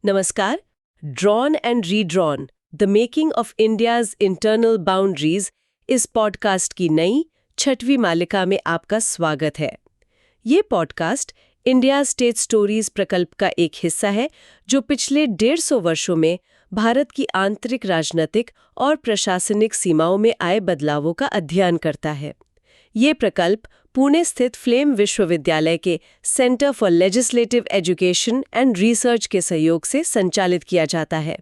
नमस्कार। Drawn and redrawn the making of India's internal boundaries इस podcast की नई 6वीं मालिका में आपका स्वागत है। ये पॉडकास्ट इंडिया स्टेट स्टोरीज प्रकल्प का एक हिस्सा है जो पिछले 150 वर्षों में भारत की आंतरिक राजनीतिक और प्रशासनिक सीमाओं में आए बदलावों का अध्ययन करता है। ये प्रकल्प पुणे स्थित फ्लेम विश्वविद्यालय के centre for legislative education and research के सहयोग से संचालित किया जाता है।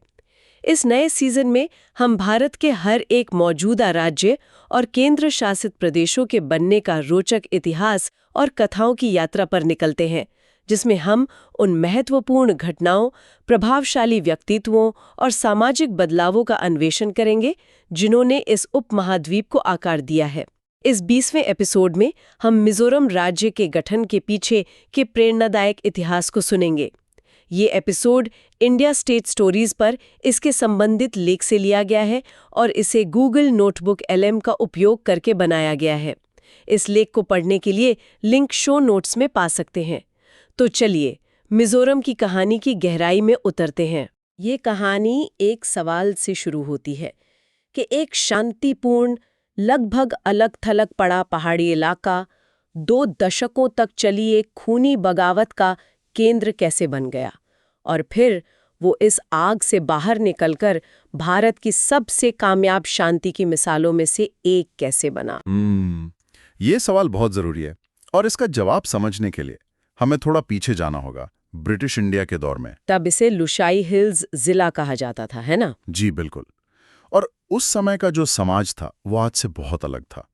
इस नए सीजन में हम भारत के हर एक मौजूदा राज्य और केंद्र शासित प्रदेशों के बनने का रोचक इतिहास और कथाओं की यात्रा पर निकलते हैं, जिसमें हम उन महत्वपूर्ण घटनाओं, प्रभावशाली व्यक्तित्वों और सामाजिक बदलावों का अन्वेषण करेंगे जिन्होंने इस उपमहाद्वीप को आकार दिया है। इस 20वें एपिसोड में हम मिजोरम राज्य के गठन के पीछे के प्रेरणादायक इतिहास को सुनेंगे। ये एपिसोड इंडिया स्टेट स्टोरीज पर इसके संबंधित लेख से लिया गया है और इसे गूगल नोटबुक LM का उपयोग करके बनाया गया है। इस लेख को पढ़ने के लिए लिंक शो नोट्स में पा सकते हैं। तो चलिए मिजोरम की कहानी की गहराई में उतरते हैं। ये कहानी एक सवाल से शुरू होती है कि एक शांतिपूर्ण, लगभग अलग थलग पड़ा पहाड़ी इलाका 2 दशकों तक चली एक खूनी बगावत का केंद्र कैसे बन गया, और फिर वो इस आग से बाहर निकलकर भारत की सबसे कामयाब शांति की मिसालों में से एक कैसे बना। ये सवाल बहुत जरूरी है और इसका जवाब समझने के लिए हमें थोड़ा पीछे जाना होगा, ब्रिटिश इंडिया के दौर में। तब इसे लुशाई हिल्स जिला कहा जाता था, है ना? जी बिल्कुल। और उस समय का जो समाज था वो आज से बहुत अलग था।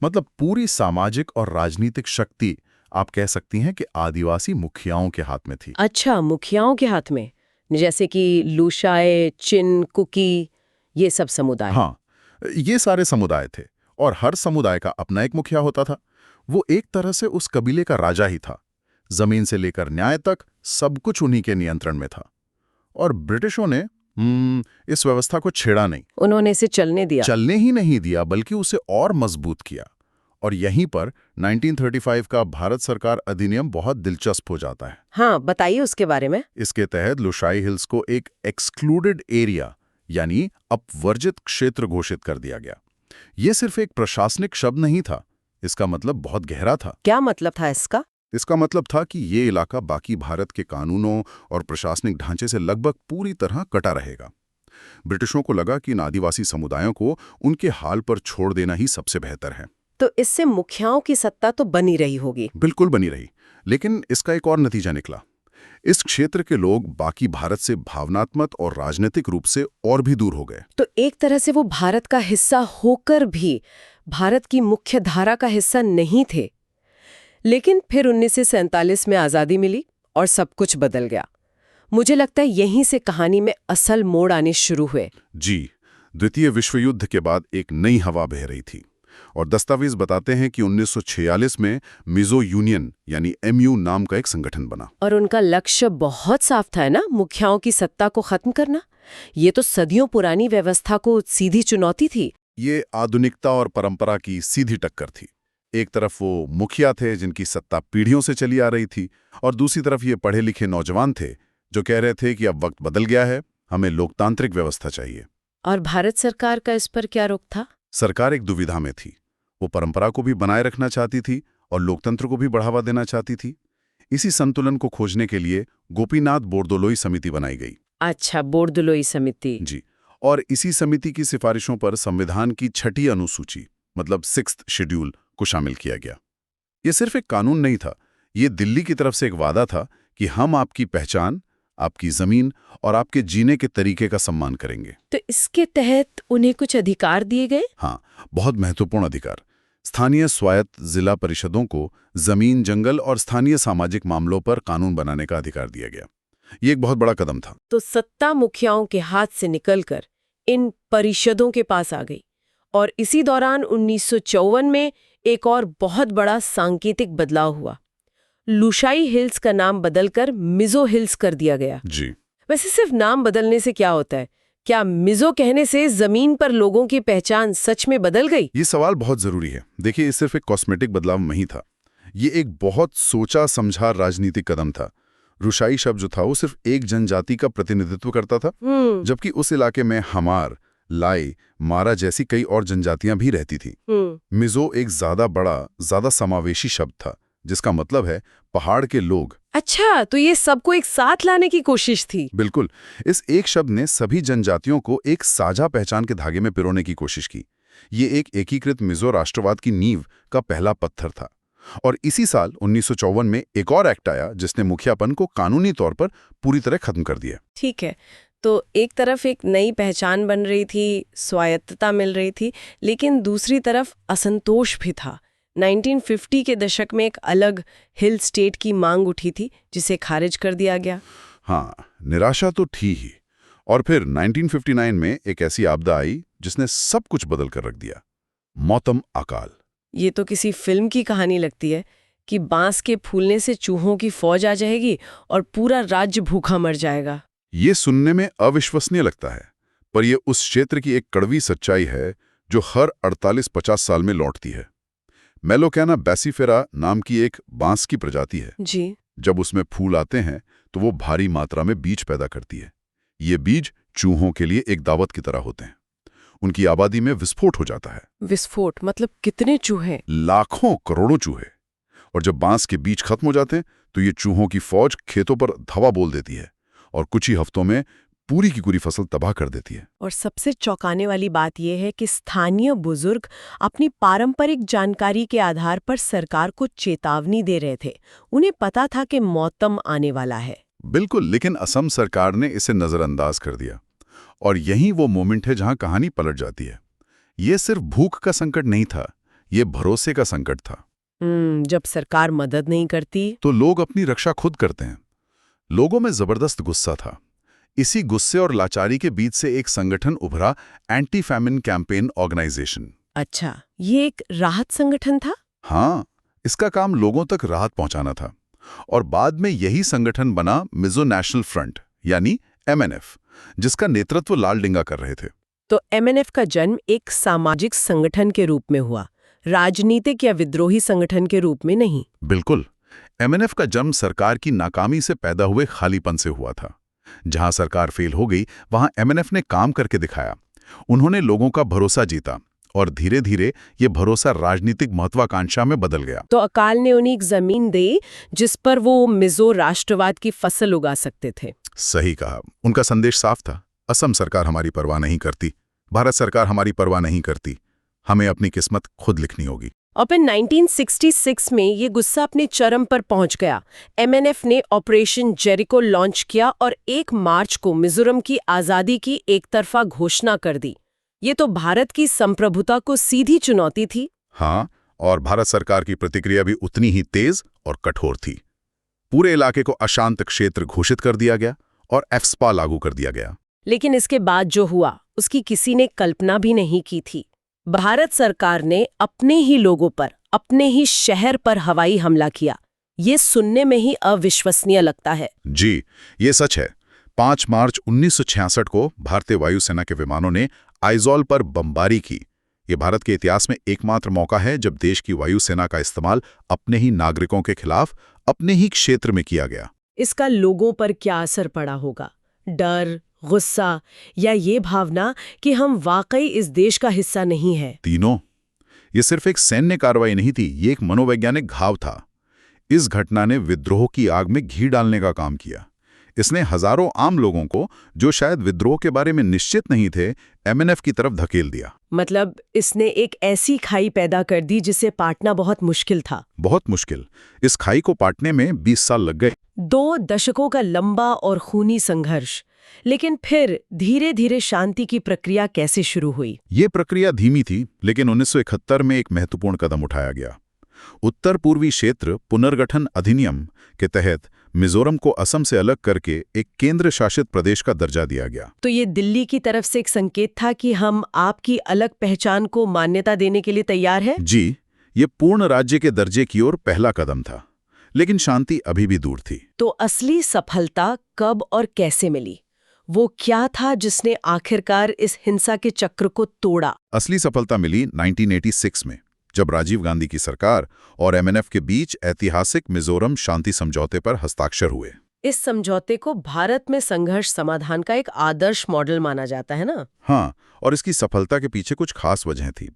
मतलब पूरी सामाजिक और राजनीतिक शक्ति आप कह सकती हैं कि आदिवासी मुखियाओं के हाथ में थी। अच्छा, मुखियाओं के हाथ में, जैसे कि लुशाई, चिन, कुकी, ये सब समुदाय। हाँ, ये सारे समुदाय थे और हर समुदाय का अपना एक मुखिया होता था। वो एक तरह से उस कबीले का राजा ही था। जमीन से लेकर न्याय तक सब कुछ उन्हीं के नियंत्रण में था। और ब्रिटिशों ने इस व्यवस्था को छेड़ा नहीं। उन्होंने इसे चलने ही नहीं दिया, बल्कि उसे और मजबूत किया। और यहीं पर 1935 का भारत सरकार अधिनियम बहुत दिलचस्प हो जाता है। हाँ, बताइए उसके बारे में। इसके तहत लुशाई हिल्स को एक एक्सक्लूडेड एरिया यानी अपवर्जित क्षेत्र घोषित कर दिया गया। ये सिर्फ एक प्रशासनिक शब्द नहीं था, इसका मतलब बहुत गहरा था। क्या मतलब था इसका? इसका मतलब था कि ये इलाका बाकी भारत के कानूनों और प्रशासनिक ढांचे से लगभग पूरी तरह कटा रहेगा। ब्रिटिशों को लगा कि इन आदिवासी समुदायों को उनके हाल पर छोड़ देना ही सबसे बेहतर है। तो इससे मुखियाओं की सत्ता तो बनी रही होगी। बिल्कुल बनी रही, लेकिन इसका एक और नतीजा निकला। इस क्षेत्र के लोग बाकी भारत से भावनात्मक और राजनीतिक रूप से और भी दूर हो गए। तो एक तरह से वो भारत का हिस्सा होकर भी भारत की मुख्य धारा का हिस्सा नहीं थे। लेकिन फिर 1947 में आज़ादी मिली और सब कुछ बदल गया। मुझे लगता है यहीं से कहानी में असल मोड़ आने शुरू हुए। जी, द्वितीय विश्व युद्ध के बाद एक नई हवा बह रही थी और दस्तावेज बताते हैं कि 1946 में मिजो यूनियन यानी MU नाम का एक संगठन बना। और उनका लक्ष्य बहुत साफ था ना, मुखियाओं की सत्ता को खत्म करना। ये तो सदियों पुरानी व्यवस्था को सीधी चुनौती थी। ये आधुनिकता और परंपरा की सीधी टक्कर थी। एक तरफ वो मुखिया थे जिनकी सत्ता पीढ़ियों से चली आ रही थी, और दूसरी तरफ ये पढ़े लिखे नौजवान थे जो कह रहे थे कि अब वक्त बदल गया है, हमें लोकतांत्रिक व्यवस्था चाहिए। और भारत सरकार का इस पर क्या रुख था? सरकार एक दुविधा में थी। वो परंपरा को भी बनाए रखना चाहती थी और लोकतंत्र को भी बढ़ावा देना चाहती थी। इसी संतुलन को खोजने के लिए गोपीनाथ बोरदोलोई समिति बनाई गई। अच्छा, बोरदोलोई समिति। जी, और इसी समिति की सिफारिशों पर संविधान की 6ठी अनुसूची मतलब 6th शेड्यूल को शामिल किया गया। ये सिर्फ एक कानून नहीं था, ये दिल्ली की तरफ से एक वादा था कि हम आपकी पहचान, आपकी जमीन और आपके जीने के तरीके का सम्मान करेंगे। तो इसके तहत उन्हें कुछ अधिकार दिए गए? हाँ, बहुत महत्वपूर्ण अधिकार। स्थानीय स्वायत्त जिला परिषदों को जमीन, जंगल और स्थानीय सामाजिक मामलों पर कानून बनाने का अधिकार दिया गया। ये एक बहुत बड़ा कदम था। तो सत्ता मुखियाओं के हाथ से निकलकर इन परिषदों के पास आ गई। और इसी दौरान 1954 में एक और बहुत बड़ा सांकेतिक बदलाव हुआ। लुशाई हिल्स का नाम बदलकर मिजो हिल्स कर दिया गया। जी। वैसे सिर्फ नाम बदलने से क्या होता है? क्या मिजो कहने से जमीन पर लोगों की पहचान सच में बदल गई? ये सवाल बहुत जरूरी है। देखिए, ये सिर्फ एक कॉस्मेटिक बदलाव नहीं था, ये एक बहुत सोचा समझा राजनीतिक कदम था। रुशाई शब्द जो था वो सिर्फ एक जनजाति का प्रतिनिधित्व करता था, जबकि उस इलाके में हमार, लाई, मारा जैसी कई और जनजातियां भी रहती थी। मिजो एक ज्यादा बड़ा, ज्यादा समावेशी शब्द था, जिसका मतलब है पहाड़ के लोग। अच्छा, तो ये सबको एक साथ लाने की कोशिश थी। बिल्कुल। इस एक शब्द ने सभी जनजातियों को एक साझा पहचान के धागे में पिरोने की कोशिश की। ये एक एकीकृत मिजो राष्ट्रवाद की नींव का पहला पत्थर था। और इसी साल 1954 में एक और एक्ट आया जिसने मुखियापन को कानूनी तौर पर पूरी तरह खत्म कर दिया। ठीक है, तो एक तरफ एक नई पहचान बन रही थी, स्वायत्तता मिल रही थी, लेकिन दूसरी तरफ असंतोष भी था। 1950 के दशक में एक अलग हिल स्टेट की मांग उठी थी, जिसे खारिज कर दिया गया। हाँ, निराशा तो थी ही। और फिर 1959 में एक ऐसी आपदा आई जिसने सब कुछ बदल कर रख दिया, मौसम अकाल। ये तो किसी फिल्म की कहानी लगती है कि बांस के फूलने से चूहों की फौज आ जाएगी और पूरा राज्य भूखा मर जाएगा। ये सुनने में अविश्वसनीय लगता है, पर यह उस क्षेत्र की एक कड़वी सच्चाई है जो हर 48-50 साल में लौटती है। मेलोकैना बैसीफेरा नाम की एक बांस की प्रजाति है जी। जब उसमें फूल आते हैं तो वो भारी मात्रा में बीज पैदा करती है। ये बीज चूहों के लिए एक दावत की तरह होते हैं। उनकी आबादी में विस्फोट हो जाता है। विस्फोट मतलब कितने चूहे? लाखों करोड़ों चूहे। और जब बांस के बीज खत्म हो जाते हैं तो ये चूहों की फौज खेतों पर धावा बोल देती है और कुछ ही हफ्तों में पूरी की पूरी फसल तबाह कर देती है। और सबसे चौंकाने वाली बात यह है कि स्थानीय बुजुर्ग अपनी पारंपरिक जानकारी के आधार पर सरकार को चेतावनी दे रहे थे। उन्हें पता था कि मौसम आने वाला है। बिल्कुल, लेकिन असम सरकार ने इसे नजरअंदाज कर दिया। और यही वो मोमेंट है जहां कहानी पलट जाती है। ये सिर्फ भूख का संकट नहीं था, ये भरोसे का संकट था। जब सरकार मदद नहीं करती तो लोग अपनी रक्षा खुद करते हैं। लोगों में जबरदस्त गुस्सा था। इसी गुस्से और लाचारी के बीच से एक संगठन उभरा, एंटी फैमिन कैंपेन ऑर्गेनाइजेशन। अच्छा, ये एक राहत संगठन था? हाँ, इसका काम लोगों तक राहत पहुंचाना था। और बाद में यही संगठन बना मिजो नेशनल फ्रंट यानी MNF, जिसका नेतृत्व लाल डिंगा कर रहे थे। तो MNF का जन्म एक सामाजिक संगठन के रूप में हुआ, राजनीतिक या विद्रोही संगठन के रूप में नहीं। बिल्कुल। MNF का जन्म सरकार की नाकामी से पैदा हुए खालीपन से हुआ था। जहां सरकार फेल हो गई वहां MNF ने काम करके दिखाया। उन्होंने लोगों का भरोसा जीता और धीरे धीरे ये भरोसा राजनीतिक महत्वाकांक्षा में बदल गया। तो अकाल ने उन्हें एक जमीन दी जिस पर वो मिजो राष्ट्रवाद की फसल उगा सकते थे। सही कहा। उनका संदेश साफ था, असम सरकार हमारी परवाह नहीं करती, भारत सरकार हमारी परवाह नहीं करती, हमें अपनी किस्मत खुद लिखनी होगी। और फिर 1966 में ये गुस्सा अपने चरम पर पहुंच गया। MNF ने ऑपरेशन जेरिको लॉन्च किया और 1 मार्च को मिजोरम की आज़ादी की एकतरफा घोषणा कर दी। ये तो भारत की संप्रभुता को सीधी चुनौती थी। हाँ, और भारत सरकार की प्रतिक्रिया भी उतनी ही तेज और कठोर थी। पूरे इलाके को अशांत क्षेत्र घोषित कर दिया गया और एफस्पा लागू कर दिया गया। लेकिन इसके बाद जो हुआ उसकी किसी ने कल्पना भी नहीं की थी। भारत सरकार ने अपने ही लोगों पर, अपने ही शहर पर हवाई हमला किया। ये सुनने में ही अविश्वसनीय लगता है। जी, ये सच है। 5 मार्च 1966 को भारतीय वायुसेना के विमानों ने आइजॉल पर बमबारी की। ये भारत के इतिहास में एकमात्र मौका है जब देश की वायुसेना का इस्तेमाल अपने ही नागरिकों के खिलाफ अपने ही क्षेत्र में किया गया। इसका लोगों पर क्या असर पड़ा होगा? डर, गुस्सा या ये भावना कि हम वाकई इस देश का हिस्सा नहीं है? तीनों। ये सिर्फ एक सैन्य कार्रवाई नहीं थी, ये एक मनोवैज्ञानिक घाव था। इस घटना ने विद्रोह की आग में घी डालने का काम किया। इसने हजारों आम लोगों को, जो शायद विद्रोह के बारे में निश्चित नहीं थे, MNF की तरफ धकेल दिया। मतलब इसने एक ऐसी खाई पैदा कर दी जिसे पाटना बहुत मुश्किल था। बहुत मुश्किल। इस खाई को पाटने में 20 साल लग गए। 2 दशकों का लंबा और खूनी संघर्ष। लेकिन फिर धीरे धीरे शांति की प्रक्रिया कैसे शुरू हुई? ये प्रक्रिया धीमी थी, लेकिन 1971 में एक महत्वपूर्ण कदम उठाया गया। उत्तर पूर्वी क्षेत्र पुनर्गठन अधिनियम के तहत मिजोरम को असम से अलग करके एक केंद्र शासित प्रदेश का दर्जा दिया गया। तो ये दिल्ली की तरफ से एक संकेत था कि हम आपकी अलग पहचान को मान्यता देने के लिए तैयार हैं? जी, ये पूर्ण राज्य के दर्जे की ओर पहला कदम था, लेकिन शांति अभी भी दूर थी। तो असली सफलता कब और कैसे मिली? वो क्या था जिसने आखिरकार इस हिंसा के चक्र को तोड़ा? असली सफलता मिली 1986 में, जब राजीव गांधी की सरकार और MNF के बीच ऐतिहासिक मिजोरम शांति समझौते पर हस्ताक्षर हुए। इस समझौते को भारत में संघर्ष समाधान का एक आदर्श मॉडल माना जाता है ना? हाँ, और इसकी सफलता के पीछे कुछ खास वजहें थी।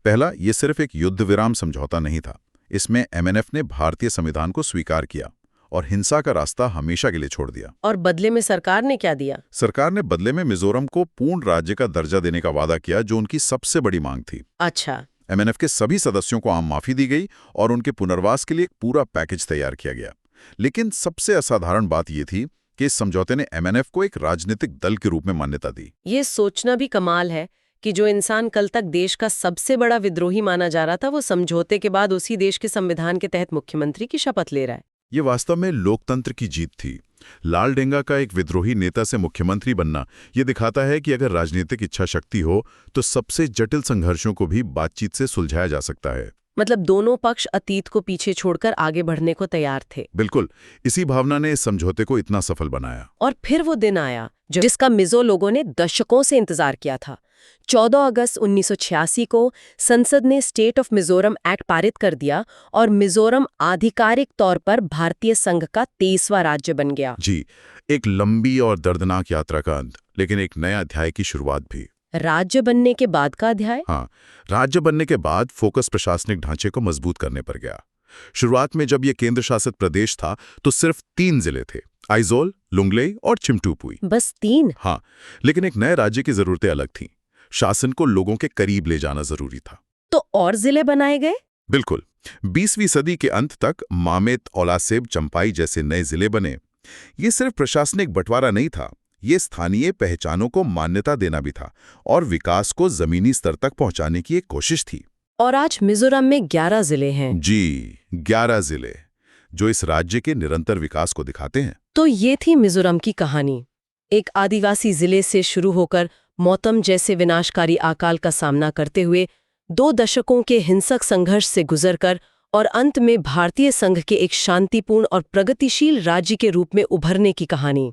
पहला, ये सिर्फ एक युद्ध विराम समझौता नहीं था। इसमें एमएनएफ ने भारतीय संविधान को स्वीकार किया और हिंसा का रास्ता हमेशा के लिए छोड़ दिया। और बदले में सरकार ने क्या दिया? सरकार ने बदले में मिजोरम को पूर्ण राज्य का दर्जा देने का वादा किया, जो उनकी सबसे बड़ी मांग थी। अच्छा। एमएनएफ के सभी सदस्यों को आम माफी दी गई और उनके पुनर्वास के लिए एक पूरा पैकेज तैयार किया गया। लेकिन सबसे असाधारण बात यह थी कि इस समझौते ने एमएनएफ को एक राजनीतिक दल के रूप में मान्यता दी। ये सोचना भी कमाल है कि जो इंसान कल तक देश का सबसे बड़ा विद्रोही माना जा रहा था, वो समझौते के बाद उसी देश के संविधान के तहत मुख्यमंत्री की शपथ ले रहा है। ये वास्तव में लोकतंत्र की जीत थी। लाल डेंगा का एक विद्रोही नेता से मुख्यमंत्री बनना ये दिखाता है कि अगर राजनीतिक इच्छा शक्ति हो तो सबसे जटिल संघर्षों को भी बातचीत से सुलझाया जा सकता है। मतलब दोनों पक्ष अतीत को पीछे छोड़कर आगे बढ़ने को तैयार थे। बिल्कुल, इसी भावना ने इस समझौते को इतना सफल बनाया। और फिर वो दिन आया जिसका मिजो लोगों ने दशकों से इंतजार किया था। 14 अगस्त 1986 को संसद ने स्टेट ऑफ मिजोरम एक्ट पारित कर दिया और मिजोरम आधिकारिक तौर पर भारतीय संघ का 23वां राज्य बन गया। जी, एक लंबी और दर्दनाक यात्रा का अंत, लेकिन एक नया अध्याय की शुरुआत भी। राज्य बनने के बाद का अध्याय? हाँ, राज्य बनने के बाद फोकस प्रशासनिक ढांचे को मजबूत करने पर गया। शुरुआत में जब ये केंद्र शासित प्रदेश था तो सिर्फ 3 जिले थे, आइजोल, लुंगलेई और चिमटूपुई। बस 3? हाँ, लेकिन एक नए राज्य की जरूरतें अलग थीं। शासन को लोगों के करीब ले जाना जरूरी था। तो और जिले बनाए गए? बिल्कुल। 20वीं सदी के अंत तक मामेत, औलासेब, चंपाई जैसे नए जिले बने। ये सिर्फ प्रशासनिक बंटवारा नहीं था, ये स्थानीय पहचानों को मान्यता देना भी था और विकास को जमीनी स्तर तक पहुंचाने की एक कोशिश थी। और आज मिजोरम में 11 जिले हैं। जी, 11 जिले, जो इस राज्य के निरंतर विकास को दिखाते हैं। तो ये थी मिजोरम की कहानी। एक आदिवासी जिले से शुरू होकर मौतम जैसे विनाशकारी अकाल का सामना करते हुए 2 दशकों के हिंसक संघर्ष से गुजरकर और अंत में भारतीय संघ के एक शांतिपूर्ण और प्रगतिशील राज्य के रूप में उभरने की कहानी।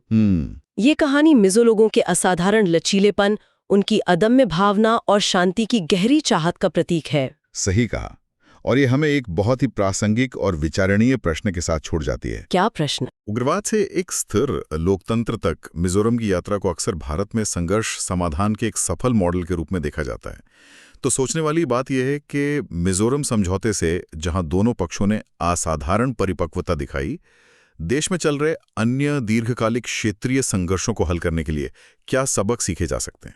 ये कहानी मिजो लोगों के असाधारण लचीलेपन, उनकी अदम्य भावना और शांति की गहरी चाहत का प्रतीक है। सही कहा। और ये हमें एक बहुत ही प्रासंगिक और विचारणीय प्रश्न के साथ छोड़ जाती है। क्या प्रश्न? उग्रवाद से एक स्थिर लोकतंत्र तक मिजोरम की यात्रा को अक्सर भारत में संघर्ष समाधान के एक सफल मॉडल के रूप में देखा जाता है। तो सोचने वाली बात यह है कि मिजोरम समझौते से जहां दोनों पक्षों ने असाधारण परिपक्वता दिखाई, देश में चल रहे अन्य दीर्घकालिक क्षेत्रीय संघर्षों को हल करने के लिए क्या सबक सीखे जा सकते हैं?